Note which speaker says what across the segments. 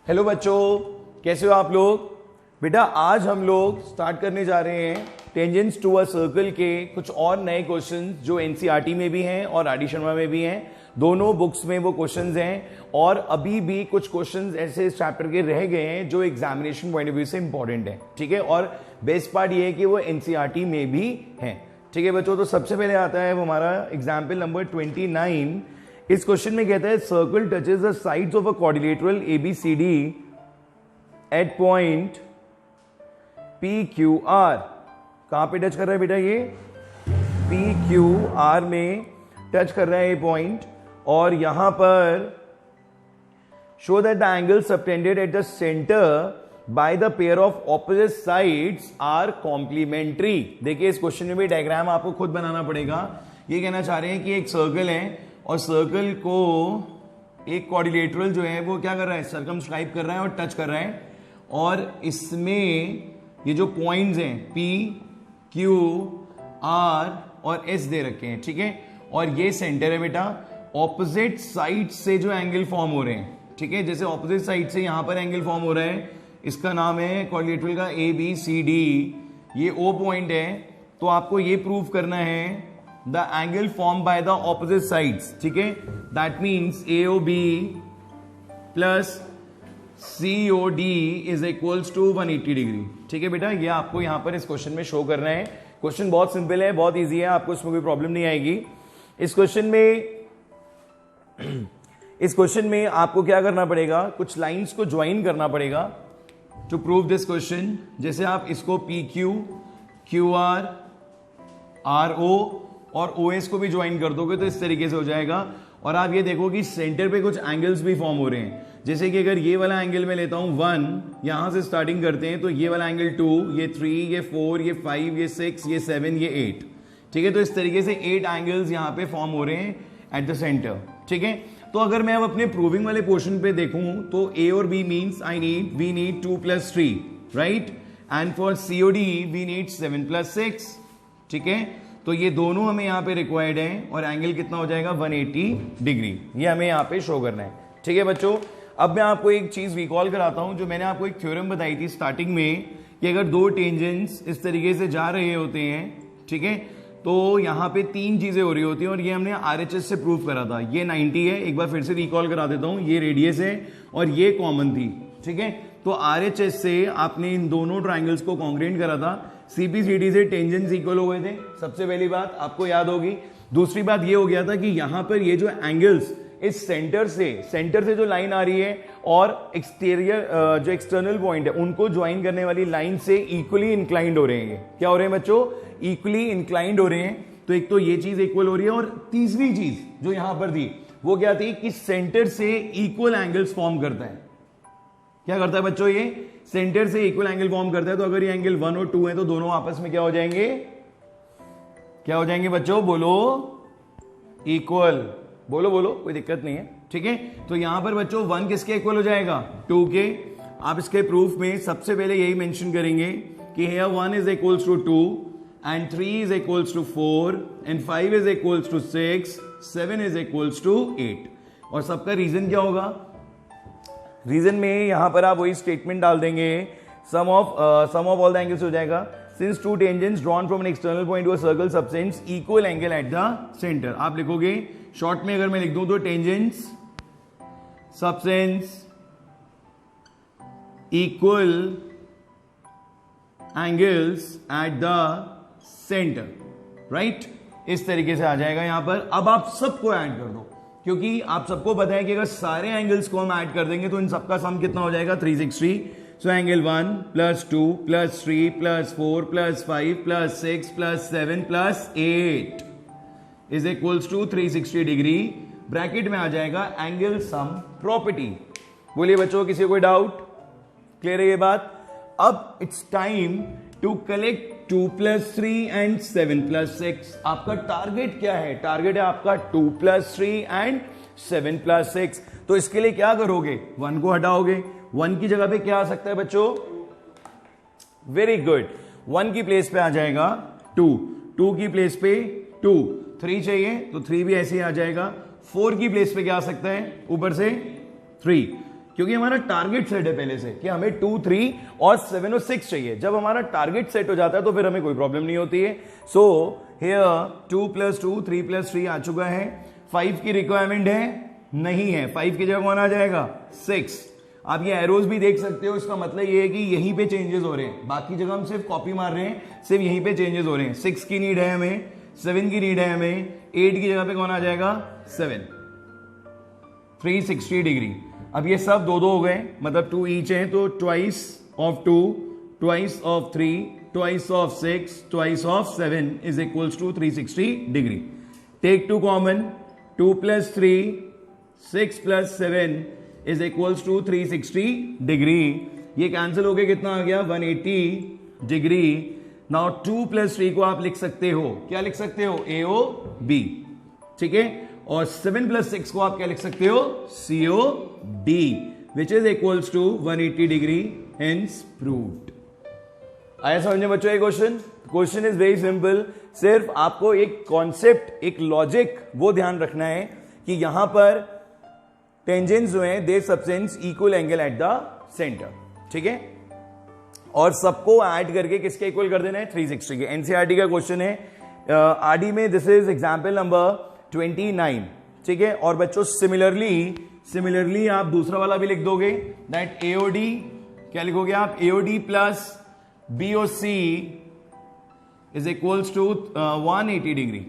Speaker 1: Hello बच्चों, कैसे हो आप लोग। बेटा आज हम लोग स्टार्ट करने जा रहे हैं टेंजेंट्स टू अ सर्कल के कुछ और नए क्वेश्चंस जो एनसीईआरटी में भी हैं और आर डी शर्मा में भी हैं। दोनों बुक्स में वो क्वेश्चंस हैं और अभी भी कुछ क्वेश्चंस ऐसे इस चैप्टर के रह गए हैं जो एग्जामिनेशन पॉइंट ऑफ व्यू से इंपॉर्टेंट है। ठीक है, और बेस्ट पार्ट ये है कि वो एनसीईआरटी में भी हैं। ठीक है बच्चों, तो सबसे पहले आता है वो हमारा एग्जाम्पल नंबर 29। इस क्वेश्चन में कहता है circle touches the sides of a quadrilateral ABCD at point PQR। कहां पे टच कर रहा है बेटा, ये PQR में टच कर रहा है ये पॉइंट। और यहां पर show that the angle subtended at the centre by the pair of opposite sides are complementary. देखिए इस क्वेश्चन में भी डायग्राम आपको खुद बनाना पड़ेगा। ये कहना चाह रहे हैं कि एक सर्कल है और सर्कल को एक क्वाड्रिलेटरल जो है वो क्या कर रहा है, सर्कमस्क्राइब कर रहा है और टच कर रहा है। और इसमें ये जो पॉइंट्स हैं P, Q, R और S दे रखे हैं। ठीक है, और ये सेंटर है बेटा। ऑपोजिट साइड से जो एंगल फॉर्म हो रहे हैं, ठीक है, जैसे ऑपोजिट साइड से यहां पर एंगल फॉर्म हो रहा है, इसका नाम है क्वाड्रिलेटरल का ABCD। ये O पॉइंट है, तो आपको ये प्रूव करना है the angle form by the opposite sides. ठीक है, that means AOB plus COD is equals to 180 degree. ठीक है बेटा, ये आपको यहां पर इस क्वेश्चन में शो करना है। क्वेश्चन बहुत सिंपल है, बहुत इजी है, आपको इसमें कोई प्रॉब्लम नहीं आएगी। इस क्वेश्चन में आपको क्या करना पड़ेगा, कुछ लाइंस को ज्वाइन करना पड़ेगा टू प्रूव दिस क्वेश्चन। जैसे आप इसको PQ, QR, RO और OS को भी ज्वाइन कर दोगे तो इस तरीके से हो जाएगा। और आप ये देखो कि सेंटर पे कुछ एंगल्स भी फॉर्म हो रहे हैं। जैसे कि अगर ये वाला एंगल मैं लेता हूं 1, यहां से स्टार्टिंग करते हैं, तो ये वाला एंगल 2, ये 3, ये 4, ये 5, ये 6, ये 7, ये 8। ठीक है, तो इस तरीके से 8 एंगल्स यहां पे फॉर्म हो रहे हैं एट द सेंटर। ठीक है, तो अगर मैं अब अपने प्रूविंग वाले पोर्शन पे देखूं तो A और B means we need 2 + 3, right. And for COD we need 7 + 6। ठीक है, तो ये दोनों हमें यहाँ पे रिक्वायर्ड है और एंगल कितना हो जाएगा 180 डिग्री। ये हमें यहाँ पे शो करना है। ठीक है बच्चों, अब मैं आपको एक चीज रिकॉल कराता हूं जो मैंने आपको एक थ्योरम बताई थी स्टार्टिंग में कि अगर दो टेंजेंट्स इस तरीके से जा रहे होते हैं, ठीक है, तो यहाँ पे 3 चीजें हो रही होती हैं और ये हमने RHS से प्रूव करा था। ये 90 है, एक बार फिर से रिकॉल करा देता हूं, ये रेडियस है और ये कॉमन थी। ठीक है, तो RHS से आपने इन दोनों ट्राइंगल्स को कॉन्ग्रेंट करा था। CPCD से टेंजेंट्स इक्वल हो गए थे, सबसे पहली बात आपको याद होगी। दूसरी बात ये हो गया था कि यहां पर ये जो एंगल्स इस सेंटर से जो लाइन आ रही है और एक्सटीरियर जो एक्सटर्नल पॉइंट है उनको ज्वाइन करने वाली लाइन से इक्वली इंक्लाइंड हो रहे हैं। क्या हो रहे हैं बच्चों, इक्वली इंक्लाइंड हो रहे हैं। तो एक तो ये चीज इक्वल हो रही है और तीसरी चीज जो यहां पर थी वो क्या थी कि सेंटर से इक्वल एंगल्स फॉर्म करता है। क्या करता है बच्चों, ये सेंटर से इक्वल एंगल फॉर्म करता है। तो अगर ये एंगल 1 और 2 है तो दोनों आपस में क्या हो जाएंगे, क्या हो जाएंगे बच्चों, बोलो इक्वल। बोलो बोलो, कोई दिक्कत नहीं है। ठीक है, तो यहां पर बच्चों 1 किसके इक्वल हो जाएगा, 2 के। आप इसके प्रूफ में सबसे पहले यही मेंशन करेंगे कि here 1 is equals to 2 and 3 is equals to 4 and 5 is equals to 6, 7 is equals to 8। और सबका रीजन क्या होगा, रीजन में यहां पर आप वही स्टेटमेंट डाल देंगे, sum of all the angles हो जाएगा। Since 2 tangents drawn from an external point to a circle subtends equal angle at the centre. आप लिखोगे शॉर्ट में, अगर मैं लिख दूं तो tangents subtends equal angles at the centre, right. इस तरीके से आ जाएगा यहां पर। अब आप सबको ऐड कर दो, क्योंकि आप सबको पता है कि अगर सारे एंगल्स को हम ऐड कर देंगे तो इन सबका सम कितना हो जाएगा, 360। So angle 1 + 2 + 3 + 4 + 5 + 6 + 7 + 8 is equals to 360 degree. Bracket में आ जाएगा एंगल सम प्रॉपर्टी। बोलिए बच्चों, किसी को कोई डाउट, क्लियर है ये बात। अब it's time to collect 2 + 3 and 7 + 6। आपका टारगेट क्या है, टारगेट है आपका 2 + 3 एंड 7 + 6। तो इसके लिए क्या करोगे, 1 को हटाओगे। 1 की जगह पे क्या आ सकता है बच्चों, वेरी गुड, 1 की प्लेस पे आ जाएगा 2, 2 की प्लेस पे 2, 3 चाहिए तो 3 भी ऐसे ही आ जाएगा। 4 की प्लेस पे क्या आ सकता है, ऊपर से 3। क्योंकि हमारा टारगेट सेट है पहले से कि हमें 2, 3 और 7 और 6 चाहिए। जब हमारा टारगेट सेट हो जाता है तो फिर हमें कोई प्रॉब्लम नहीं होती है। सो हियर 2 + 2 3 + 3 आ चुका है। 5 की रिक्वायरमेंट है नहीं है, 5 की जगह कौन आ जाएगा 6। आप ये एरोज भी देख सकते हो, इसका मतलब ये है कि यहीं पे चेंजेस हो रहे हैं, बाकी जगह हम सिर्फ कॉपी मार रहे हैं, सिर्फ यहीं पे चेंजेस हो रहे हैं। 6 की नीड है हमें, 7 की नीड है हमें, 8 की जगह पे कौन आ जाएगा 7, 360 डिग्री। अब ये सब 2 हो गए, मतलब 2 ईच है, तो twice of 2, twice of 3, twice of 6, twice of 7 is equals to 360 degree. Take 2 common, 2 + 3, 6 + 7 is equals to 360 degree. ये कैंसिल हो गया, कितना आ गया 180 डिग्री। नाउ 2 + 3 को आप लिख सकते हो, क्या लिख सकते हो AOB, ठीक है। और 7 + 6 को आप क्या लिख सकते हो COD, which is equals to 180 degree, hence proved. आया समझ में बच्चों ये question? Question is very simple, सिर्फ आपको एक कॉन्सेप्ट, एक लॉजिक वो ध्यान रखना है कि यहां पर टेंजेंट्स जो हैं they subtend equal angle at the centre, ठीक है। और सबको ऐड करके किसके इक्वल कर देना है 360 के। एनसीईआरटी का क्वेश्चन है आरडी में, दिस इज एग्जाम्पल नंबर 29, ठीक है। और बच्चों सिमिलरली आप दूसरा वाला भी लिख दोगे, दैट AOD, क्या लिखोगे आप AOD plus BOC is equals to 180 degree,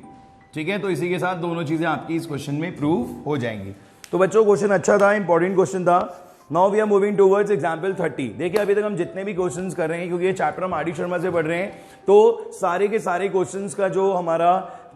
Speaker 1: ठीक है। तो इसी के साथ दोनों चीजें आपकी इस क्वेश्चन में प्रूव हो जाएंगी। तो बच्चों क्वेश्चन अच्छा था, इंपॉर्टेंट क्वेश्चन था। Now we are moving towards example 30। देखिए अभी तक हम जितने भी क्वेश्चंस कर रहे हैं, क्योंकि ये चैप्टर हम आरडी शर्मा से पढ़ रहे हैं, तो सारे के सारे क्वेश्चंस का जो हमारा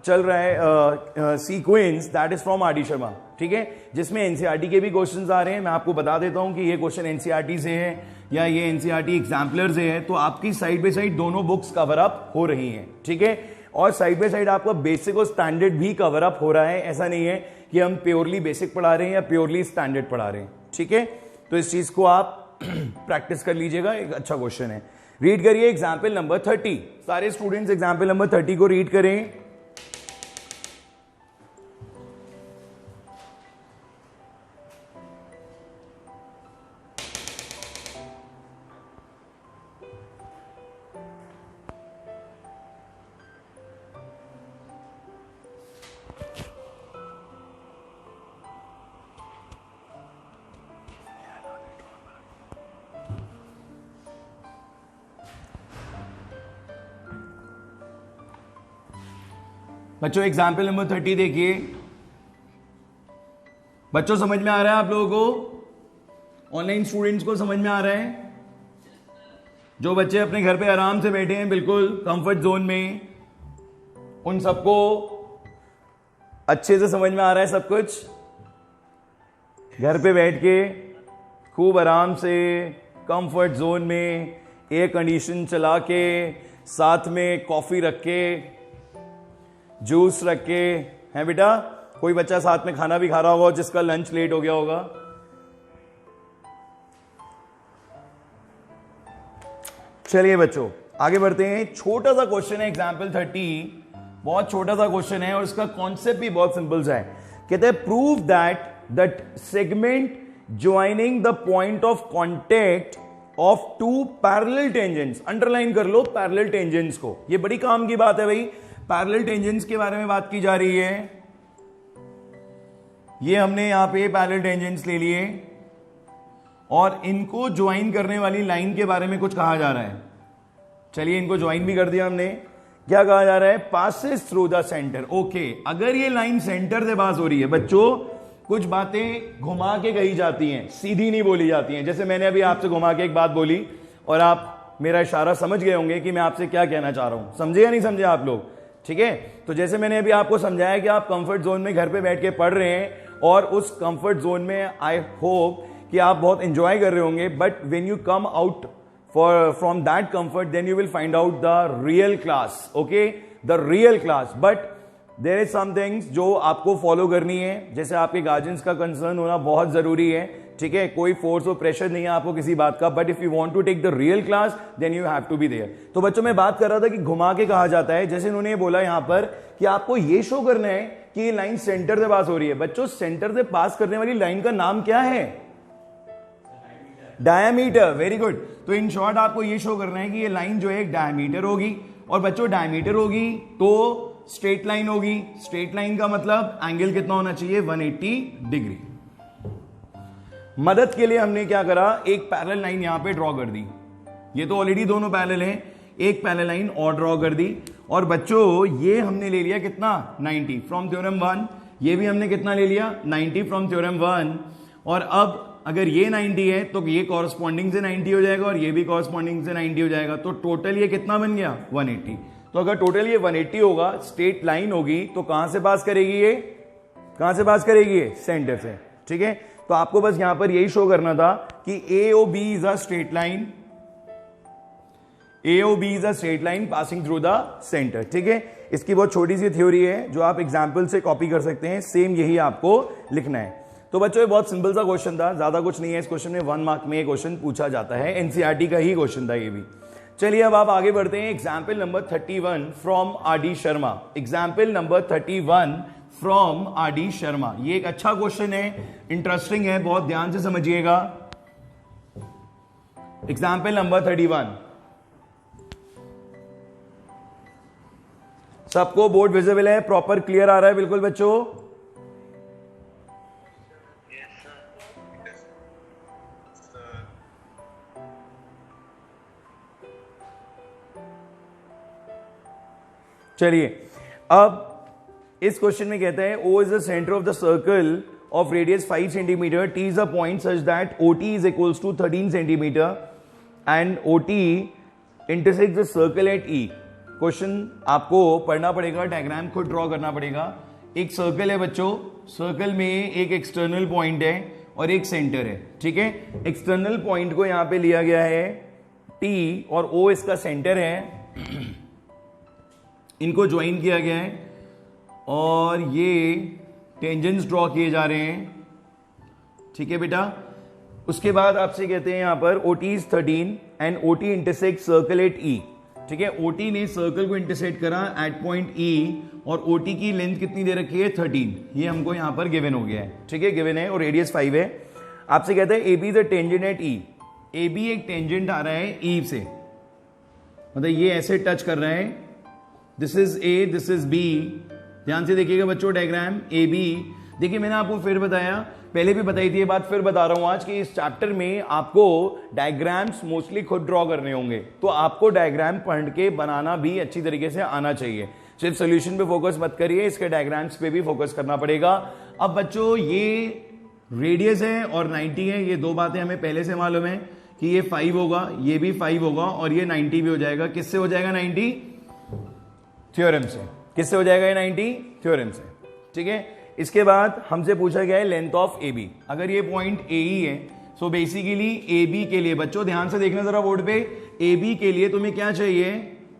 Speaker 1: चल रहा है sequence, that is from RD Sharma, ठीक है, जिसमें एनसीईआरटी के भी क्वेश्चंस आ रहे हैं। मैं आपको बता देता हूं कि ये क्वेश्चन एनसीईआरटी से है या ये एनसीईआरटी एग्जाम्पलर से है, तो आपकी साइड बाय साइड दोनों बुक्स कवर अप हो रही हैं, ठीक है। और साइड बाय साइड आपका बेसिक और स्टैंडर्ड भी कवर अप हो रहा है। ऐसा नहीं है कि हम प्योरली बेसिक पढ़ा रहे हैं या प्योरली स्टैंडर्ड पढ़ा रहे हैं, ठीक है। तो इस चीज को आप प्रैक्टिस कर लीजिएगा, एक अच्छा क्वेश्चन है। रीड करिए एग्जाम्पल नंबर 30, सारे स्टूडेंट्स एग्जाम्पल नंबर 30 को रीड करें। बच्चों एग्जाम्पल नंबर 30 देखिए। बच्चों समझ में आ रहा है आप लोगों को? ऑनलाइन स्टूडेंट्स को समझ में आ रहा है? जो बच्चे अपने घर पे आराम से बैठे हैं बिल्कुल कंफर्ट जोन में, उन सबको अच्छे से समझ में आ रहा है सब कुछ? घर पे बैठ के खूब आराम से कंफर्ट जोन में एयर कंडीशन चला के, साथ में कॉफी रख के, जूस रख के, है बेटा? कोई बच्चा साथ में खाना भी खा रहा होगा जिसका लंच लेट हो गया होगा। चलिए बच्चों आगे बढ़ते हैं। छोटा सा क्वेश्चन है एग्जाम्पल 30, बहुत छोटा सा क्वेश्चन है और इसका कॉन्सेप्ट भी बहुत सिंपल सा है। कहते हैं prove that segment joining the point of contact of 2 parallel tangents. Underline कर लो पैरेलल टेंजेंट्स को, ये बड़ी काम की बात है भाई। पैरेलल टेंजेंट्स के बारे में बात की जा रही है। ये हमने यहां पे पैरेलल टेंजेंट्स ले लिए और इनको ज्वाइन करने वाली लाइन के बारे में कुछ कहा जा रहा है। चलिए इनको ज्वाइन भी कर दिया हमने। क्या कहा जा रहा है? Passes through the centre. Okay, अगर ये लाइन सेंटर से पास हो रही है बच्चों, कुछ बातें घुमा के कही जाती हैं, सीधी नहीं बोली जाती हैं। जैसे मैंने अभी आपसे घुमा के एक बात बोली और आप मेरा इशारा समझ गए होंगे कि मैं आपसे क्या कहना चाह रहा हूं। समझे या नहीं समझे आप लोग? ठीक है, तो जैसे मैंने अभी आपको समझाया कि आप कंफर्ट जोन में घर पे बैठ के पढ़ रहे हैं और उस कंफर्ट जोन में आई होप कि आप बहुत एंजॉय कर रहे होंगे, but when you come out from that comfort then you will find out the real class. Okay, the real class, but there is some things जो आपको फॉलो करनी है। जैसे आपके गार्जियंस का कंसर्न होना बहुत जरूरी है, ठीक है, कोई फोर्स और प्रेशर नहीं है आपको किसी बात का, but if you want to take the real class then you have to be there. तो बच्चों मैं बात कर रहा था कि घुमा के कहा जाता है, जैसे इन्होंने बोला यहां पर कि आपको ये शो करना है कि ये लाइन सेंटर से पास हो रही है। बच्चों सेंटर से पास करने वाली लाइन का नाम क्या है? Diameter, very good. तो इन शॉर्ट आपको ये शो करना है कि ये लाइन जो है एक डायमीटर होगी, और बच्चों डायमीटर होगी तो स्ट्रेट लाइन होगी। स्ट्रेट लाइन का मतलब एंगल कितना होना चाहिए, 180 डिग्री। मदद के लिए हमने क्या करा, एक पैरेलल लाइन यहां पे ड्रॉ कर दी। ये तो ऑलरेडी दोनों पैरेलल हैं, एक पैरेलल लाइन और ड्रॉ कर दी। और बच्चों ये हमने ले लिया कितना, 90 फ्रॉम थ्योरम 1। ये भी हमने कितना ले लिया, 90 फ्रॉम थ्योरम 1। और अब अगर ये 90 है तो ये कॉरस्पॉन्डिंग से 90 हो जाएगा, और ये भी कॉरस्पॉन्डिंग से 90 हो जाएगा। तो टोटल ये कितना बन गया, 180। तो अगर टोटल ये 180 होगा, स्ट्रेट लाइन होगी, तो कहां से पास करेगी ये, कहां से पास करेगी ये, सेंटर से। ठीक है, तो आपको बस यहां पर यही शो करना था कि A O B is a straight line, AOB is a straight line passing through the center। ठीक है, इसकी बहुत छोटी सी थ्योरी है जो आप एग्जाम्पल से कॉपी कर सकते हैं, सेम यही आपको लिखना है। तो बच्चों ये बहुत सिंपल सा क्वेश्चन था, ज्यादा कुछ नहीं है। इस क्वेश्चन में 1 मार्क में ये क्वेश्चन पूछा जाता है, एनसीईआरटी का ही क्वेश्चन था ये भी। चलिए अब आप आगे बढ़ते हैं। Example number 31 from RD Sharma. Example number 31 from RD Sharma. ये एक अच्छा क्वेश्चन है, इंटरेस्टिंग है, बहुत ध्यान से समझिएगा। Example number 31। सबको बोर्ड विजिबल है, प्रॉपर क्लियर आ रहा है बिल्कुल बच्चों? चलिए अब इस क्वेश्चन में कहता है O is the centre of the circle of radius 5 centimetre, T is a point such that OT is equals to 13 centimetre and OT intersects the circle at E। Question आपको पढ़ना पड़ेगा, डायग्राम खुद draw करना पड़ेगा। एक circle है बच्चों, circle में एक एक्सटर्नल पॉइंट है और एक सेंटर है। ठीक है, एक्सटर्नल पॉइंट को यहां पे लिया गया है T और O इसका सेंटर है, इनको ज्वाइन किया गया है और ये टेंजेंट्स ड्रॉ किए जा रहे हैं। ठीक है बेटा, उसके बाद आपसे कहते हैं यहां पर OT is 13 and OT intersect circle at E। ठीक है, OT ने सर्कल को इंटरसेक्ट करा एट पॉइंट E और OT की लेंथ कितनी दे रखी है, 13। ये हमको यहां पर गिवन हो गया है। ठीक है, गिवन है और रेडियस 5 है। आपसे कहते हैं AB the tangent at E। AB एक टेंजेंट आ रहा है E से, मतलब ये ऐसे टच कर रहा है। This is A, this is B। ध्यान से देखिएगा बच्चों डायग्राम AB। देखिए मैंने आपको फिर बताया, पहले भी बताई थी ये बात, फिर बता रहा हूं आज कि इस चैप्टर में आपको डायग्राम्स मोस्टली खुद ड्रॉ करने होंगे, तो आपको डायग्राम पढ़ के बनाना भी अच्छी तरीके से आना चाहिए। सिर्फ सोल्यूशन पे फोकस मत करिए, इसके डायग्राम्स पे भी फोकस करना पड़ेगा। अब बच्चों ये रेडियस है और 90 है, ये दो बातें हमें पहले से मालूम है कि ये 5 होगा, ये भी 5 होगा और ये 90 भी हो जाएगा। किससे हो जाएगा 90? थ्योरम से। किससे हो जाएगा ये 90? थ्योरम से। ठीक है, इसके बाद हमसे पूछा गया है लेंथ ऑफ AB। अगर ये पॉइंट AE है, सो बेसिकली AB के लिए, बच्चों ध्यान से देखना जरा बोर्ड पे, AB के लिए तुम्हें क्या चाहिए,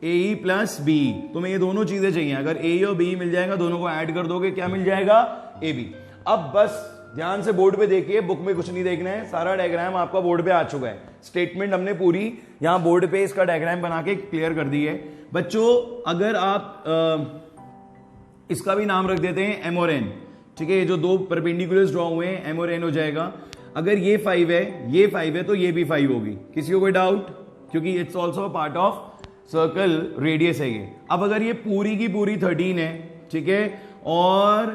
Speaker 1: AE प्लस B। तुम्हें ये दोनों चीजें चाहिए। अगर AE और B मिल जाएगा, दोनों को ऐड कर दोगे, क्या मिल जाएगा, AB। अब बस ध्यान से बोर्ड पे देखिए, बुक में कुछ नहीं देखना है, सारा डायग्राम आपका बोर्ड पे आ चुका है। स्टेटमेंट हमने पूरी यहां बोर्ड पे इसका डायग्राम बना के क्लियर कर दी है। बच्चों अगर आप इसका भी नाम रख देते हैं M और N। ठीक है, ये जो दो परपेंडिकुलर्स ड्रॉ हुए हैं M और N हो जाएगा। अगर ये 5 है, ये 5 है, तो ये भी 5 होगी। किसी को कोई डाउट? क्योंकि it's also part of circle radius है ये। अब अगर ये पूरी की पूरी 13 है, ठीक है, और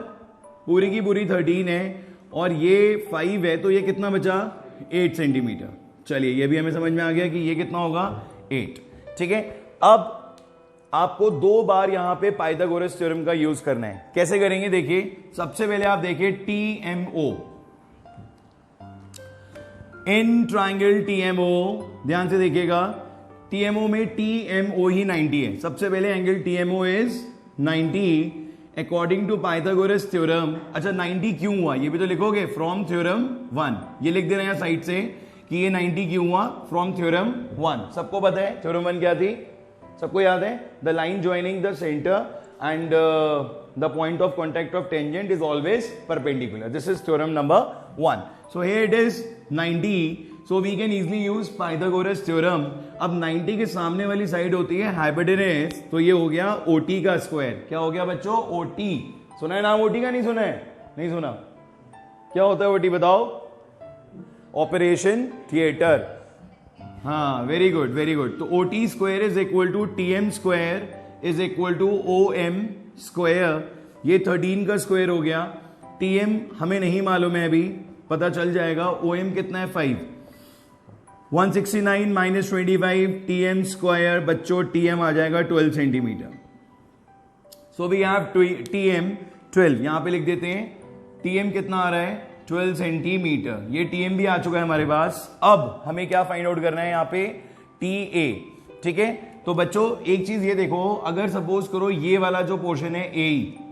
Speaker 1: पूरी की पूरी 13 है और ये 5 है, तो ये कितना बचा, 8 सेंटीमीटर। चलिए ये भी हमें समझ में आ गया कि ये कितना होगा, 8। ठीक है, अब आपको 2 बार यहां पे पाइथागोरस थ्योरम का यूज करना है। कैसे करेंगे देखिए, सबसे पहले आप देखिए TMO, इन ट्राइंगल TMO, ध्यान से देखिएगा, TMO में TMO ही 90 है। सबसे पहले angle TMO is 90 according to Pythagoras theorem. अच्छा 90 क्यों हुआ ये भी तो लिखोगे, फ्रॉम थ्योरम 1। ये लिख देना है साइड से कि ये 90 क्यों हुआ, फ्रॉम थ्योरम 1। सबको पता है थ्योरम 1 क्या थी, सबको याद है, the line joining the centre and the point of contact of tangent is always perpendicular. This is theorem number 1। So here it is 90, so we can easily use Pythagoras theorem. अब 90 के सामने वाली side होती है hypotenuse, तो ये हो गया OT का स्क्वायर। क्या हो गया बच्चों, OT। सुना है नाम OT का, नहीं सुना है? नहीं सुना? क्या होता है OT बताओ? Operation theatre. हाँ, वेरी गुड वेरी गुड। तो OT square is equal to TM square is equal to OM square. ये 13 का स्क्वायर हो गया। TM हमें नहीं मालूम है, अभी पता चल जाएगा। OM कितना है 5। 169 माइनस 25 TM स्क्वायर। बच्चों TM आ जाएगा 12 centimetre. So we have TM 12, यहां पे लिख देते हैं। TM कितना आ रहा है 12 सेंटीमीटर। ये TM भी आ चुका है हमारे पास। अब हमें क्या फाइंड आउट करना है यहाँ पे TA। ठीक है, तो बच्चों एक चीज ये देखो, अगर सपोज करो ये वाला जो पोर्शन है AE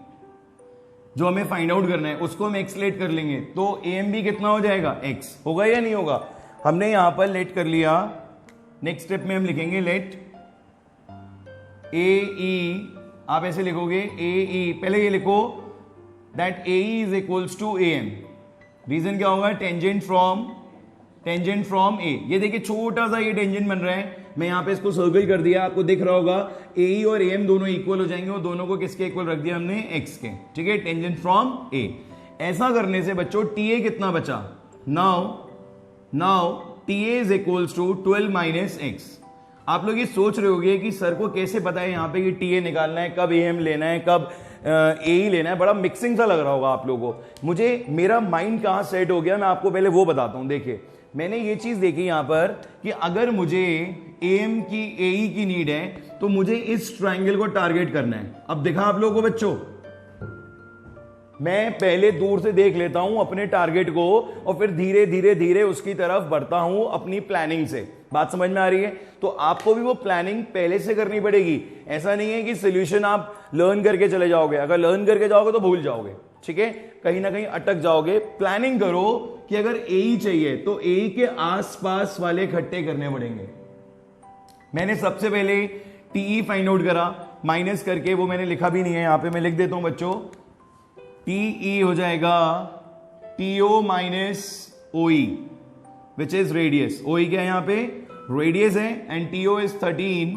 Speaker 1: जो हमें फाइंड आउट करना है उसको हम एक्स लेट कर लेंगे, तो AMB कितना हो जाएगा x। होगा या नहीं होगा? हमने यहां पर लेट कर लिया। नेक्स्ट स्टेप में हम लिखेंगे लेट AE। आप ऐसे लिखोगे AE, पहले ये लिखो that AE is equals to AM। Reason क्या होगा? Tangent from A। ये देखिए छोटा सा ये टेंजेंट बन रहा है, मैं यहां पे इसको सर्कल कर दिया, आपको दिख रहा होगा। AE और AM दोनों इक्वल हो जाएंगे और दोनों को किसके इक्वल रख दिया हमने? x के। ठीक है, टेंजेंट फ्रॉम A। ऐसा करने से बच्चों TA कितना बचा? Now TA is equals to 12 minus x। आप लोग ये सोच रहे होंगे कि सर को कैसे पता है यहाँ पे कि TA निकालना है, कब AM लेना है, कब AE लेना है। बड़ा मिक्सिंग सा लग रहा होगा आप लोगों को। मुझे मेरा माइंड कहाँ सेट हो गया, मैं आपको पहले वो बताता हूँ। देखिए मैंने ये चीज देखी यहाँ पर कि अगर मुझे AM की AE की नीड है तो मुझे इस ट्राइंगल को टारगेट करना है। अब देखा आप लोगों को बच्चों, मैं पहले दूर से देख लेता हूं अपने टारगेट को और फिर धीरे धीरे धीरे उसकी तरफ बढ़ता हूं अपनी प्लानिंग से। बात समझ में आ रही है? तो आपको भी वो प्लानिंग पहले से करनी पड़ेगी। ऐसा नहीं है कि सोल्यूशन आप लर्न करके चले जाओगे। अगर लर्न करके जाओगे तो भूल जाओगे, ठीक है, कहीं ना कहीं अटक जाओगे। प्लानिंग करो कि अगर AE चाहिए तो AE के आसपास वाले इकट्ठे करने पड़ेंगे। मैंने सबसे पहले TE फाइंड आउट करा माइनस करके, वो मैंने लिखा भी नहीं है, यहां पे मैं लिख देता हूं बच्चों। TE हो जाएगा TO minus OE which is radius. OE क्या है यहां पे? रेडियस है। And TO is 13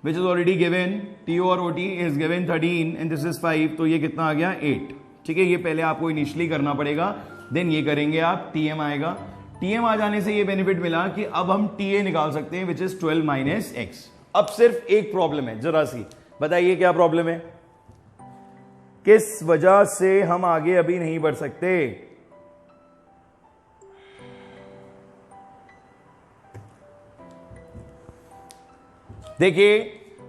Speaker 1: which is already given. TO और OT is given 13 and this is 5। तो ये कितना आ गया? 8। ठीक है, ये पहले आपको इनिशियली करना पड़ेगा, देन ये करेंगे आप, TM आएगा। TM आ जाने से ये बेनिफिट मिला कि अब हम TA निकाल सकते हैं विच इज 12 माइनस x। अब सिर्फ एक प्रॉब्लम है, जरा सी बताइए क्या प्रॉब्लम है? किस वजह से हम आगे अभी नहीं बढ़ सकते? देखिए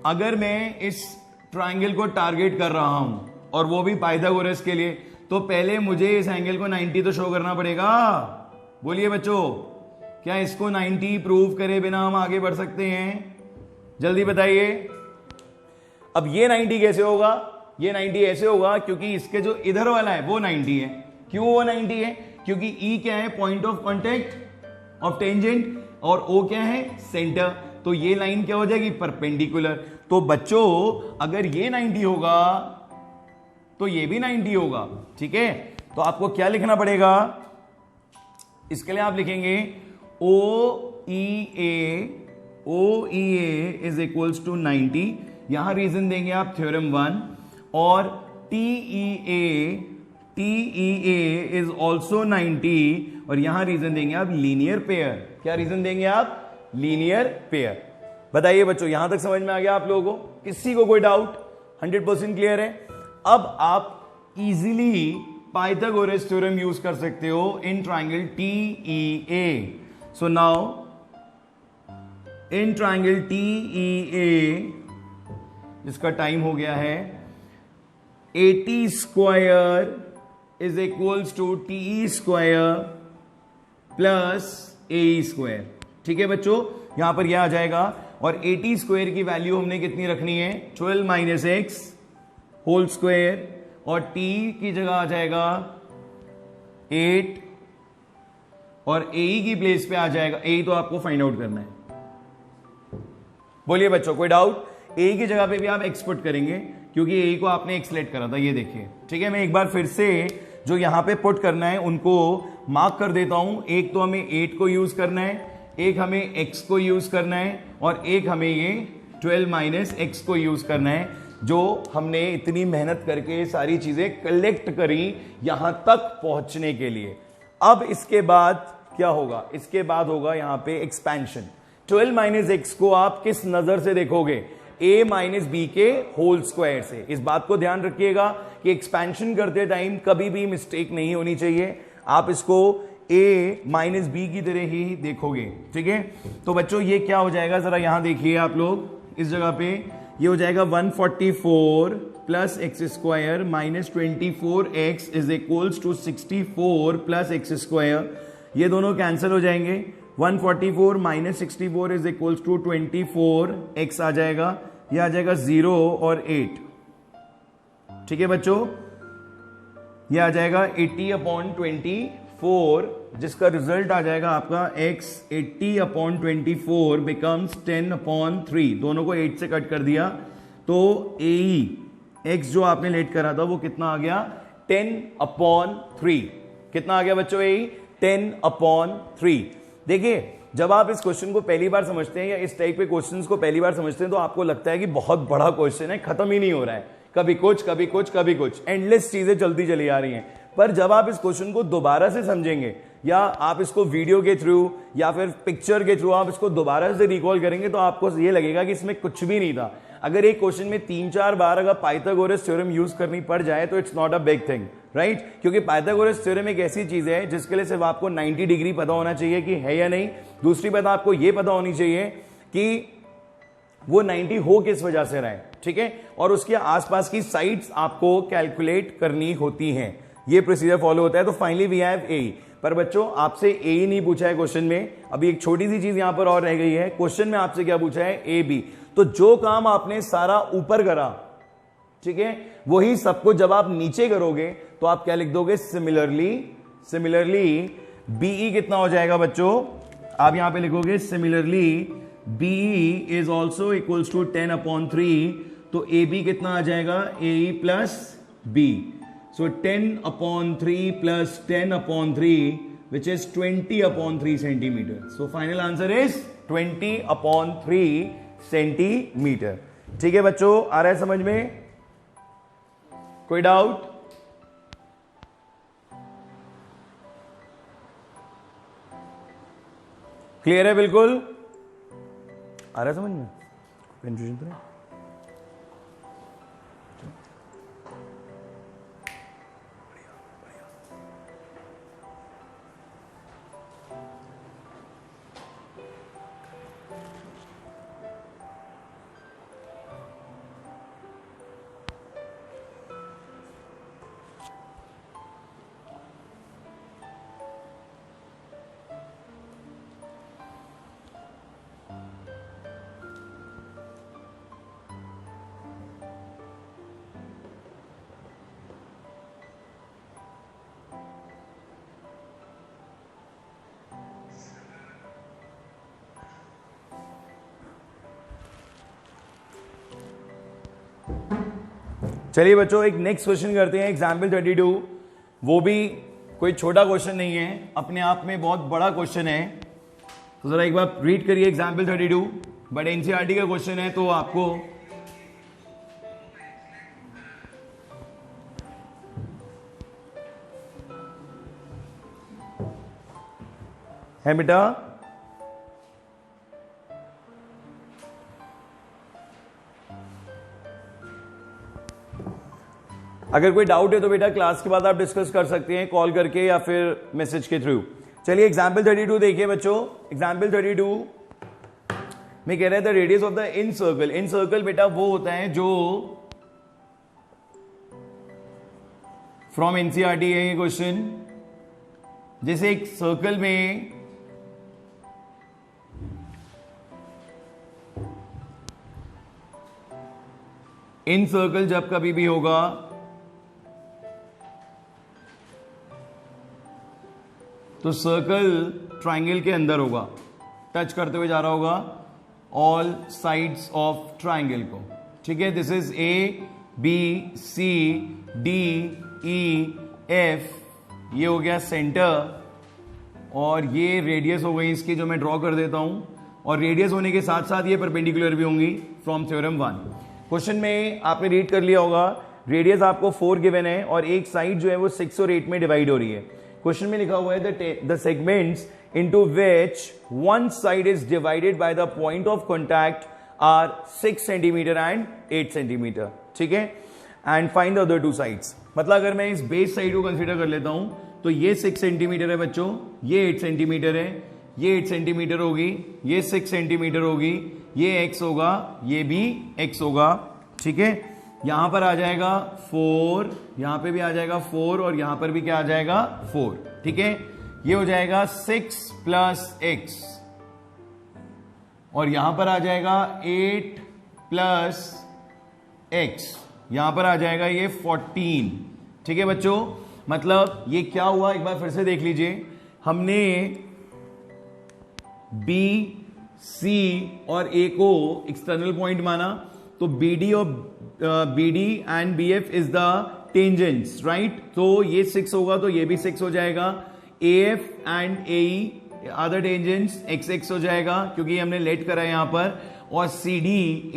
Speaker 1: अगर मैं इस ट्राइंगल को टारगेट कर रहा हूं और वो भी पाइथागोरस के लिए, तो पहले मुझे इस एंगल को 90 तो शो करना पड़ेगा। बोलिए बच्चों, क्या इसको 90 प्रूव करे बिना हम आगे बढ़ सकते हैं? जल्दी बताइए। अब ये 90 कैसे होगा? ये 90 ऐसे होगा क्योंकि इसके जो इधर वाला है वो 90 है। क्यों वो 90 है? क्योंकि E क्या है? Point of contact of tangent, और O क्या है? सेंटर। तो ये लाइन क्या हो जाएगी? परपेंडिकुलर। तो बच्चों अगर ये 90 होगा तो ये भी 90 होगा। ठीक है, तो आपको क्या लिखना पड़ेगा? इसके लिए आप लिखेंगे OEA इज इक्वल्स टू 90। यहां रीजन देंगे आप थ्योरम 1। और TEA इज ऑल्सो 90 और यहां रीजन देंगे आप लीनियर पेयर। क्या रीजन देंगे आप? Linear pair. बताइए बच्चों, यहां तक समझ में आ गया आप लोगों को? किसी को कोई डाउट? 100% क्लियर है। अब आप इजीली पाइथागोरस थ्योरम यूज कर सकते हो in triangle TEA। So now in triangle TEA, जिसका टाइम हो गया है, AT square is equals to TE square plus AE square. ठीक है बच्चों, यहां पर यह आ जाएगा। और AT स्क्वायर की वैल्यू हमने कितनी रखनी है? 12 माइनस x होल स्क्वायर। और T की जगह आ जाएगा 8 और AE की प्लेस पे आ जाएगा, AE तो आपको फाइंड आउट करना है। बोलिए बच्चों, कोई डाउट? AE की जगह पे भी आप x पुट करेंगे क्योंकि AE को आपने x लेट करा था, ये देखिए। ठीक है, मैं एक बार फिर से जो यहां पे पुट करना है उनको मार्क कर देता हूं। एक तो हमें 8 को यूज करना है, एक हमें x को यूज करना है, और एक हमें ये 12 माइनस x को यूज करना है, जो हमने इतनी मेहनत करके सारी चीजें कलेक्ट करी यहां तक पहुंचने के लिए। अब इसके बाद क्या होगा, इसके बाद होगा यहां पे एक्सपेंशन। 12 माइनस एक्स को आप किस नजर से देखोगे, a माइनस बी के होल स्क्वायर से। इस बात को ध्यान रखिएगा कि एक्सपेंशन करते टाइम कभी भी मिस्टेक नहीं होनी चाहिए, आप इसको a माइनस बी की तरह ही देखोगे, ठीक है। तो बच्चों ये क्या हो जाएगा, जरा यहां देखिए आप लोग, इस जगह पे ये हो जाएगा 144 plus x square minus 24x is equals to 64 plus x square. ये दोनों कैंसिल हो जाएंगे, 144 minus 64 is equals to 24x आ जाएगा, ये आ जाएगा 0 और 8, ठीक है बच्चों। ये आ जाएगा 80/24, जिसका रिजल्ट आ जाएगा आपका x 80/24 बिकम्स 10/3। दोनों को 8 से कट कर दिया तो AE x जो आपने लेट करा था वो कितना आ गया, 10/3। कितना आ गया बच्चों AE, 10/3। देखिए जब आप इस क्वेश्चन को पहली बार समझते हैं या इस टाइप के क्वेश्चंस को पहली बार समझते हैं तो आपको लगता है कि बहुत बड़ा क्वेश्चन है, खत्म ही नहीं हो रहा है, कभी कुछ कभी कुछ कभी कुछ, एंडलेस चीजें चलती चली आ रही हैं। पर जब आप इस क्वेश्चन को दोबारा से समझेंगे या आप इसको वीडियो के थ्रू या फिर पिक्चर के थ्रू आप इसको दोबारा से रिकॉल करेंगे तो आपको ये लगेगा कि इसमें कुछ भी नहीं था। अगर एक क्वेश्चन में 3-4 बार अगर पाइथागोरस थ्योरम यूज करनी पड़ जाए तो it's not a big thing, right. क्योंकि पाइथागोरस थ्योरम एक ऐसी चीज है जिसके लिए सिर्फ आपको 90 डिग्री पता होना चाहिए कि है या नहीं। दूसरी बात आपको यह पता होनी चाहिए कि वो 90 हो किस वजह से रहा है, ठीक है। और उसके आसपास की साइड्स आपको कैलकुलेट करनी होती हैं, ये प्रोसीजर फॉलो होता है। तो फाइनली वी हैव ए। पर बच्चों आपसे ए ही नहीं पूछा है क्वेश्चन में, अभी एक छोटी सी चीज यहां पर और रह गई है। क्वेश्चन में आपसे क्या पूछा है, ए बी। तो जो काम आपने सारा ऊपर करा, ठीक है, वही सबको जब आप नीचे करोगे तो आप क्या लिख दोगे, सिमिलरली बीई कितना हो जाएगा बच्चों, आप यहां पे लिखोगे similarly BE is also equals to 10/3। तो ए बी कितना आ जाएगा, A plus B. So 10/3 plus 10/3 which is 20/3 centimeter. So final answer is 20/3 centimetre. ठीक है बच्चों, आ रहा है समझ में, कोई डाउट? क्लियर है बिल्कुल, आ रहा है समझ में, कंफ्यूजन तो नहीं? चलिए बच्चों एक नेक्स्ट क्वेश्चन करते हैं, एग्जाम्पल 32। वो भी कोई छोटा क्वेश्चन नहीं है, अपने आप में बहुत बड़ा क्वेश्चन है। तो जरा एक बार रीड करिए एग्जाम्पल 32, बट एनसीईआरटी का क्वेश्चन है तो आपको है बेटा। अगर कोई डाउट है तो बेटा क्लास के बाद आप डिस्कस कर सकते हैं कॉल करके या फिर मैसेज के थ्रू। चलिए एग्जाम्पल 32 देखिए बच्चों। एग्जाम्पल 32 में कह रहे थे radius of the in circle. In circle बेटा वो होता है जो फ्रॉम एनसीईआरटी है ये क्वेश्चन। जैसे एक सर्कल में इन सर्कल जब कभी भी होगा तो सर्कल ट्राइंगल के अंदर होगा, टच करते हुए जा रहा होगा ऑल साइड्स ऑफ ट्राइंगल को, ठीक है। This is A B C D E F, ये हो गया सेंटर और ये रेडियस हो गई इसकी जो मैं ड्रॉ कर देता हूं, और रेडियस होने के साथ साथ ये परपेंडिकुलर भी होंगी फ्रॉम थ्योरम 1। क्वेश्चन में आपने रीड कर लिया होगा, रेडियस आपको 4 गिवन है और एक साइड जो है वो 6 और 8 में डिवाइड हो रही है। क्वेश्चन में लिखा हुआ है the segments into which one side is divided by the point of contact are 6 centimetre and 8 centimetre, ठीक है, and find the other two sides. मतलब अगर मैं इस बेस साइड को कंसीडर कर लेता हूं तो ये 6 सेंटीमीटर है बच्चों, ये 8 सेंटीमीटर है, ये 8 सेंटीमीटर होगी, ये 6 सेंटीमीटर होगी, ये x होगा, ये भी x होगा, ठीक है। यहां पर आ जाएगा 4, यहां पे भी आ जाएगा 4 और यहां पर भी क्या आ जाएगा 4, ठीक है। ये हो जाएगा 6 प्लस x और यहां पर आ जाएगा 8 प्लस x, यहां पर आ जाएगा ये 14, ठीक है बच्चों। मतलब ये क्या हुआ, एक बार फिर से देख लीजिए, हमने B, C और A को एक्सटर्नल पॉइंट माना, तो BD and BF is the tangents, right. तो ये 6 होगा तो ये भी 6 हो जाएगा। AF and AE other tangents XX हो जाएगा क्योंकि हमने लेट करा है यहां पर, और CD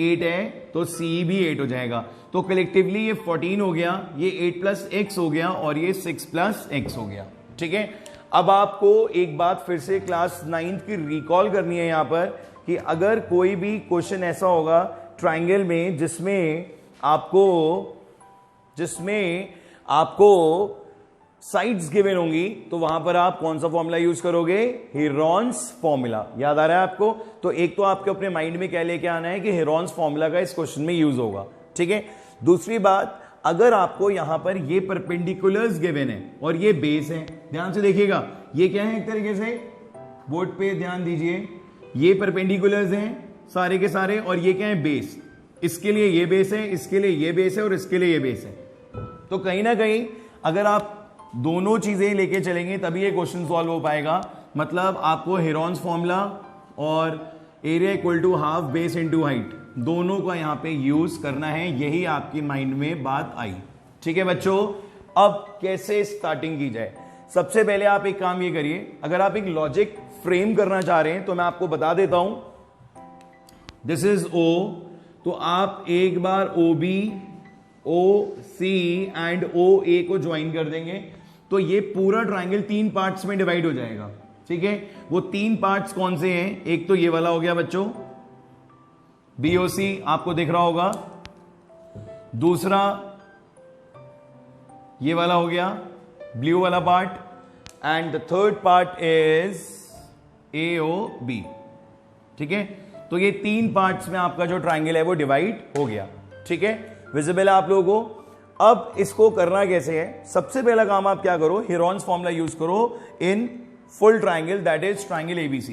Speaker 1: 8 है तो CE भी 8 हो जाएगा। तो कलेक्टिवली ये 14 हो गया, ये 8 प्लस x हो गया और ये 6 प्लस x हो गया, ठीक है। अब आपको एक बात फिर से क्लास 9th की रिकॉल करनी है यहां पर कि अगर कोई भी क्वेश्चन ऐसा होगा ट्रायंगल में जिसमें आपको साइड्स गिवन होंगी, तो वहां पर आप कौन सा फॉर्मूला यूज करोगे, हेरॉन्स फॉर्मूला। याद आ रहा है आपको? तो एक तो आपके अपने माइंड में क्या लेके आना है कि हेरॉन्स फॉर्मूला का इस क्वेश्चन में यूज होगा, ठीक है। दूसरी बात, अगर आपको यहां पर ये परपेंडिकुलर्स गिवन है और ये बेस है, ध्यान से देखिएगा, ये क्या है, एक तरीके से बोर्ड पे ध्यान दीजिए, ये परपेंडिकुलर्स हैं सारे के सारे और ये क्या है, बेस। इसके लिए ये बेस है, इसके लिए ये बेस है और इसके लिए ये बेस है। तो कहीं ना कहीं अगर आप दोनों चीजें लेके चलेंगे तभी ये क्वेश्चन सॉल्व हो पाएगा। मतलब आपको हेरॉन्स फॉर्मूला और area equal to half base into height दोनों का यहां पे यूज करना है, यही आपकी माइंड में बात आई, ठीक है बच्चों। अब कैसे स्टार्टिंग की जाए, सबसे पहले आप एक काम ये करिए, अगर आप एक लॉजिक फ्रेम करना चाह रहे हैं तो मैं आपको बता देता हूं, दिस इज O, तो आप एक बार OB, OC एंड OA को ज्वाइन कर देंगे तो ये पूरा ट्रायंगल 3 पार्ट्स में डिवाइड हो जाएगा, ठीक है। वो 3 पार्ट्स कौन से हैं, एक तो ये वाला हो गया बच्चों BOC, आपको दिख रहा होगा, दूसरा ये वाला हो गया ब्लू वाला part, and the third part is AOB, ठीक है। तो ये 3 पार्ट्स में आपका जो ट्रायंगल है वो डिवाइड हो गया, ठीक है, विजिबल है आप लोगों को। अब इसको करना कैसे है, सबसे पहला काम आप क्या करो, हेरॉन्स फॉर्मूला यूज करो in full triangle, that is triangle ABC।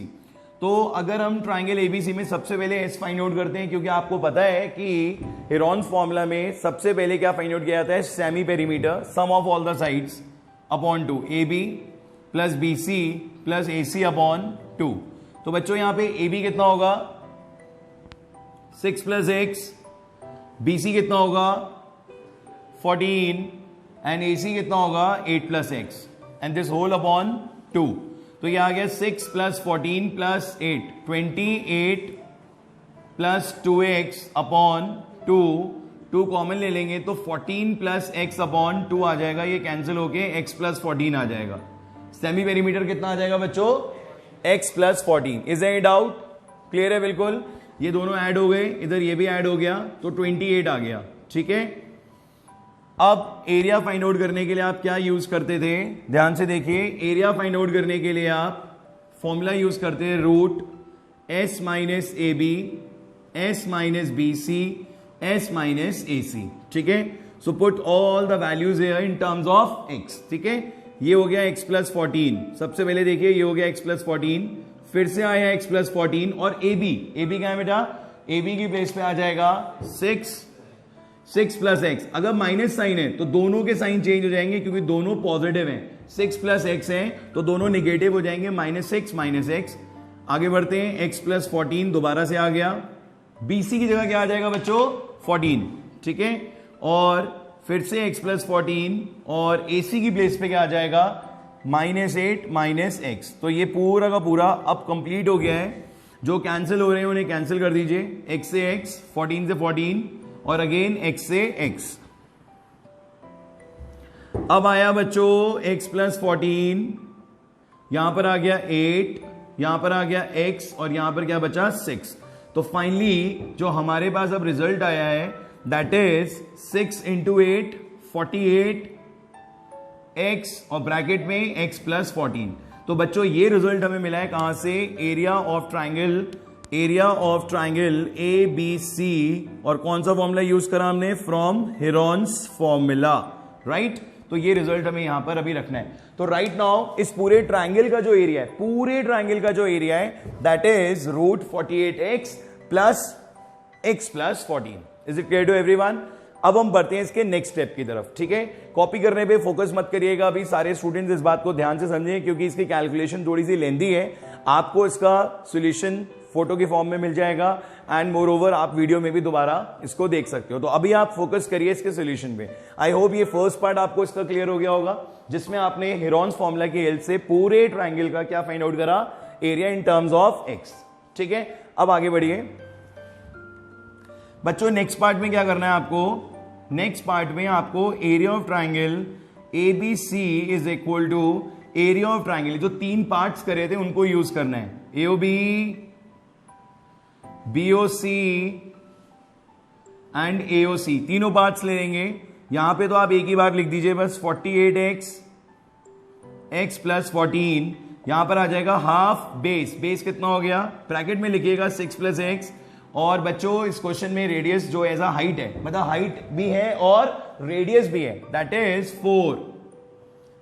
Speaker 1: तो अगर हम ट्रायंगल ABC में सबसे पहले S फाइंड आउट करते हैं, क्योंकि आपको पता है कि हेरॉन्स फॉर्मूला में सबसे पहले क्या फाइंड आउट किया जाता है, semi perimeter, sum of all the sides upon 2, AB plus BC plus AC upon 2। तो बच्चों यहां पे AB कितना होगा 6 प्लस x, BC कितना होगा 14 एंड AC कितना होगा 8 plus x and this whole upon 2। तो ये आ गया 6 plus 14 plus 8, 28 plus 2x upon 2 common ले लेंगे तो 14 प्लस x अपॉन 2 आ जाएगा, ये कैंसिल होके x प्लस 14 आ जाएगा। सेमी पेरीमीटर कितना आ जाएगा बच्चों, x plus 14। Is any doubt, clear है बिल्कुल। ये दोनों ऐड हो गए, इधर ये भी ऐड हो गया तो 28 आ गया, ठीक है। अब एरिया फाइंड आउट करने के लिए आप क्या यूज करते थे, ध्यान से देखिए, एरिया फाइंड आउट करने के लिए आप फॉर्मूला यूज करते हैं root S minus AB, S minus BC, S minus AC, ठीक है। So put all the values here in terms of x, ठीक है। ये हो गया x प्लस 14, सबसे पहले देखिए ये हो गया x प्लस 14, फिर से आया x प्लस 14 और AB क्या है बेटा, AB की प्लेस पे आ जाएगा 6 प्लस x। अगर माइनस साइन है तो दोनों के साइन चेंज हो जाएंगे क्योंकि दोनों पॉजिटिव हैं, 6 प्लस x है तो दोनों निगेटिव हो जाएंगे, -6 माइनस x। आगे बढ़ते हैं, x प्लस 14 दोबारा से आ गया, BC की जगह क्या आ जाएगा बच्चों 14, ठीक है। और फिर से x प्लस 14 और AC की प्लेस पे क्या आ जाएगा -8 माइनस x। तो ये पूरा का पूरा अब कंप्लीट हो गया है, जो कैंसिल हो रहे हैं उन्हें कैंसिल कर दीजिए, x से x, 14 से 14 और अगेन x से x। अब आया बच्चों x प्लस 14, यहां पर आ गया 8, यहां पर आ गया x और यहां पर क्या बचा 6। तो फाइनली जो हमारे पास अब रिजल्ट आया है दैट इज 6 इंटू 8 48 x और ब्रैकेट में x प्लस 14। तो बच्चों ये रिजल्ट हमें मिला है कहां से, area of triangle A B C, और कौन सा फॉर्मूला यूज करा हमने, फ्रॉम हेरोन्स फॉर्मूला, राइट। तो ये रिजल्ट हमें यहां पर अभी रखना है। तो राइट नाउ इस पूरे ट्राइंगल का जो एरिया है, that is root 48x plus x plus 14। Is it clear to everyone? अब हम बढ़ते हैं इसके नेक्स्ट स्टेप की तरफ, ठीक है। कॉपी करने पे फोकस मत करिएगा अभी, सारे स्टूडेंट्स इस बात को ध्यान से समझें क्योंकि इसकी कैलकुलेशन थोड़ी सी लेंदी है। आपको इसका सॉल्यूशन फोटो के फॉर्म में मिल जाएगा एंड मोर ओवर आप वीडियो में भी दोबारा इसको देख सकते हो। तो अभी आप फोकस करिए इसके सॉल्यूशन पे। आई होप ये फर्स्ट पार्ट आपको इसका क्लियर हो गया होगा, जिसमें आपने हेरोन्स फॉर्मूला की हेल्प से पूरे ट्राइंगल का क्या फाइंड आउट करा, area in terms of x, ठीक है। अब आगे बढ़िए बच्चों, नेक्स्ट पार्ट में क्या करना है आपको, नेक्स्ट पार्ट में आपको area of triangle A B C is equal to area of triangle, जो तीन पार्ट्स करे थे उनको यूज करना है, एओबी, बीओसी एंड एओसी, तीनों पार्ट्स ले लेंगे। यहां पे तो आप एक ही बार लिख दीजिए बस 48x x प्लस 14, यहां पर आ जाएगा हाफ बेस कितना हो गया, ब्रैकेट में लिखिएगा 6 प्लस x। और बच्चों इस क्वेश्चन में रेडियस जो एज अ हाइट है, मतलब हाइट भी है और रेडियस भी है, दैट इज 4।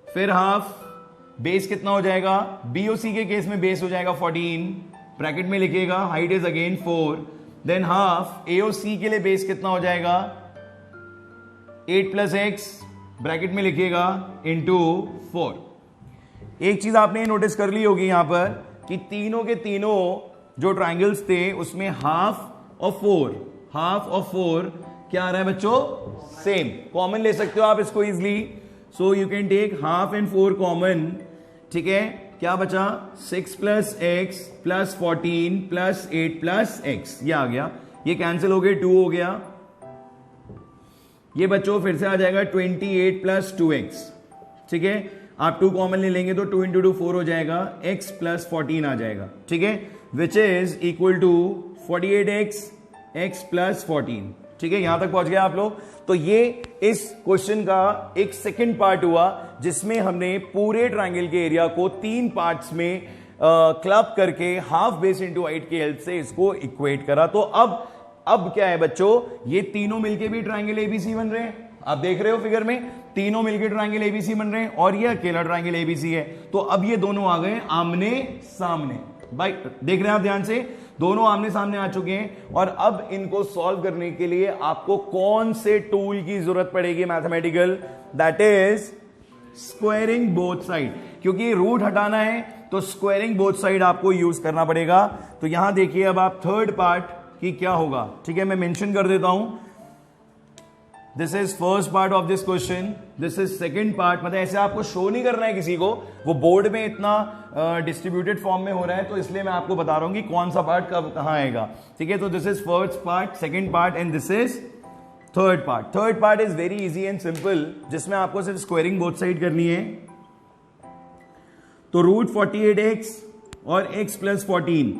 Speaker 1: फिर हाफ बेस कितना हो जाएगा, बीओसी के केस में बेस हो जाएगा 14, ब्रैकेट में लिखिएगा height is again 4। Than half AOC के लिए बेस कितना हो जाएगा 8 प्लस एक्स, ब्रैकेट में लिखिएगा इनटू 4। एक चीज आपने नोटिस कर ली होगी यहां पर कि तीनों के तीनों जो ट्राइंगल्स थे उसमें हाफ और 4 क्या आ रहा है बच्चों, सेम। कॉमन ले सकते हो आप इसको easily, so you can take half and 4 common, ठीक है। क्या बचा 6 plus x plus 14 plus 8 plus x, ये आ गया, ये कैंसिल हो गए, 2 हो गया। ये बच्चों फिर से आ जाएगा 28 प्लस 2x, ठीक है। आप 2 कॉमन ले लेंगे तो 2 इंटू 2 4 हो जाएगा, x प्लस 14 आ जाएगा, ठीक है, which is equal to 48x x plus 14, ठीक है। यहां तक पहुंच गए आप लोग। तो ये इस क्वेश्चन का एक सेकंड पार्ट हुआ जिसमें हमने पूरे ट्राइंगल के एरिया को 3 पार्ट्स में क्लब करके हाफ बेस इंटू हाइट की हेल्प से इसको इक्वेट करा। तो अब क्या है बच्चों, ये तीनों मिलके भी ट्राइंगल एबीसी बन रहे हैं, आप देख रहे हो फिगर में, तीनों मिलके ट्राइंगल एबीसी बन रहे हैं और ये अकेला ट्राइंगल एबीसी है। तो अब ये दोनों आ गए आमने सामने, भाई देख रहे हैं आप ध्यान से, दोनों आमने सामने आ चुके हैं। और अब इनको सॉल्व करने के लिए आपको कौन से टूल की जरूरत पड़ेगी mathematical, that is squaring both side, क्योंकि रूट हटाना है तो स्क्वायरिंग बोथ साइड आपको यूज करना पड़ेगा। तो यहां देखिए अब आप थर्ड पार्ट की क्या होगा, ठीक है, मैं मेंशन कर देता हूं, this is first part of this question, this is second part. मतलब ऐसे आपको शो नहीं करना है किसी को, वो बोर्ड में इतना डिस्ट्रीब्यूटेड फॉर्म में हो रहा है तो इसलिए मैं आपको बता रहा हूं कि कौन सा पार्ट कब कहां आएगा, ठीक है। तो this is first part, second part and this is third part. Third part is very easy and simple, जिसमें आपको सिर्फ स्क्वायरिंग बोथ साइड करनी है। तो रूट 48x और x प्लस 14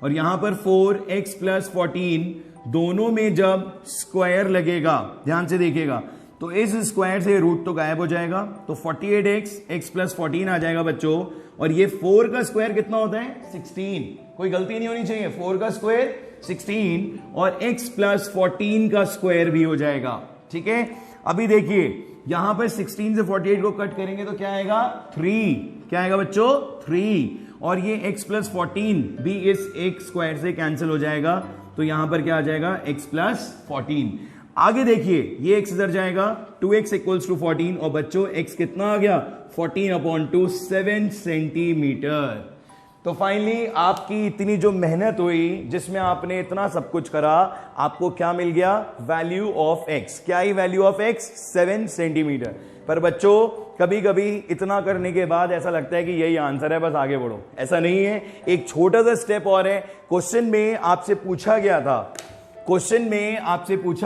Speaker 1: और यहां पर 4x प्लस 14 दोनों में जब स्क्वायर लगेगा, ध्यान से देखिएगा, तो इस स्क्वायर से रूट तो गायब हो जाएगा, तो 48x x प्लस 14 आ जाएगा बच्चों। और ये 4 का स्क्वायर कितना होता है 16, कोई गलती नहीं होनी चाहिए, 4 का स्क्वायर 16 और x प्लस 14 का स्क्वायर भी हो जाएगा, ठीक है। अभी देखिए यहां पर 16 से 48 को कट करेंगे तो क्या आएगा 3, क्या आएगा बच्चों 3, और ये x प्लस 14 भी इस एक स्क्वायर से कैंसिल हो जाएगा, तो यहां पर क्या आ जाएगा x प्लस 14। आगे देखिए ये x इधर जाएगा, 2x इक्वल्स टू 14 और बच्चों x कितना आ गया 14/2 7 सेंटीमीटर। तो फाइनली आपकी इतनी जो मेहनत हुई जिसमें आपने इतना सब कुछ करा, आपको क्या मिल गया, वैल्यू ऑफ x। क्या ही वैल्यू ऑफ x 7 सेंटीमीटर। पर बच्चों कभी कभी इतना करने के बाद ऐसा लगता है कि यही आंसर है, बस आगे बढ़ो, ऐसा नहीं है। एक छोटा सा स्टेप और है। क्वेश्चन में आपसे पूछा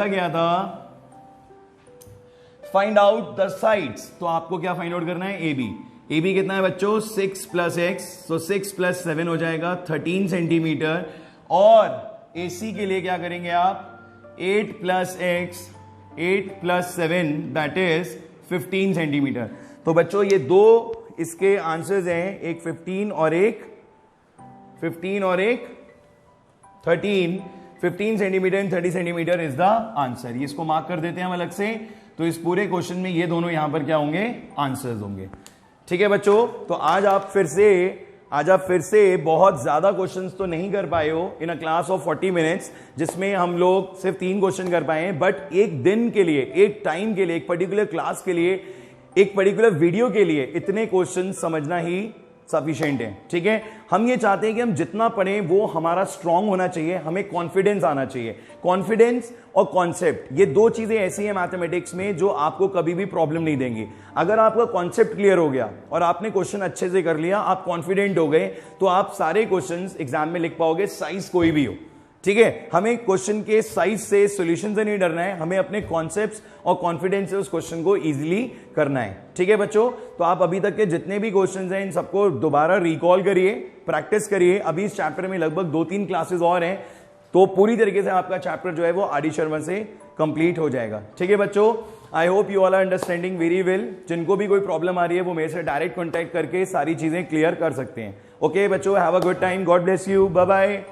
Speaker 1: गया था फाइंड आउट द साइड्स, तो आपको क्या फाइंड आउट करना है, ए बी। ए बी कितना है बच्चों, 6 प्लस एक्स, तो 6 प्लस 7 हो जाएगा 13 सेंटीमीटर। और ए सी के लिए क्या करेंगे आप, 8 plus x 8 plus 7 that is 15 centimetre. तो बच्चों ये दो इसके आंसर्स हैं, एक 15 और एक 13। 15 centimetre and 30 centimetre is the answer. ये इसको मार्क कर देते हैं हम अलग से। तो इस पूरे क्वेश्चन में ये दोनों यहां पर क्या होंगे, आंसर्स होंगे। ठीक है बच्चों, तो आज आप फिर से बहुत ज्यादा क्वेश्चंस तो नहीं कर पाए हो इन अ क्लास ऑफ 40 मिनट्स, जिसमें हम लोग सिर्फ 3 क्वेश्चन कर पाए हैं। बट एक दिन के लिए, एक टाइम के लिए, एक पर्टिकुलर क्लास के लिए, एक पर्टिकुलर वीडियो के लिए इतने क्वेश्चन समझना ही सफिशिएंट है। ठीक है, हम ये चाहते हैं कि हम जितना पढ़ें वो हमारा स्ट्रांग होना चाहिए, हमें कॉन्फिडेंस आना चाहिए। कॉन्फिडेंस और कॉन्सेप्ट, ये दो चीजें ऐसी हैं मैथमेटिक्स में जो आपको कभी भी प्रॉब्लम नहीं देंगी। अगर आपका कॉन्सेप्ट क्लियर हो गया और आपने क्वेश्चन अच्छे से कर लिया, आप कॉन्फिडेंट हो गए, तो आप सारे क्वेश्चन एग्जाम में लिख पाओगे, साइज कोई भी हो। ठीक है, हमें क्वेश्चन के साइज से, सॉल्यूशन से नहीं डरना है, हमें अपने कॉन्सेप्ट्स और कॉन्फिडेंस से उस क्वेश्चन को इजीली करना है। ठीक है बच्चों, तो आप अभी तक के जितने भी क्वेश्चंस हैं इन सबको दोबारा रिकॉल करिए, प्रैक्टिस करिए। अभी इस चैप्टर में लगभग 2-3 क्लासेस और हैं, तो पूरी तरीके से आपका चैप्टर जो है वो आर डी शर्मा से कंप्लीट हो जाएगा। ठीक है बच्चों, I hope you all are understanding very well. जिनको भी कोई प्रॉब्लम आ रही है वो मेरे से डायरेक्ट कॉन्टैक्ट करके सारी चीजें क्लियर कर सकते हैं। ओके बच्चों, have a good time, God bless you, bye bye.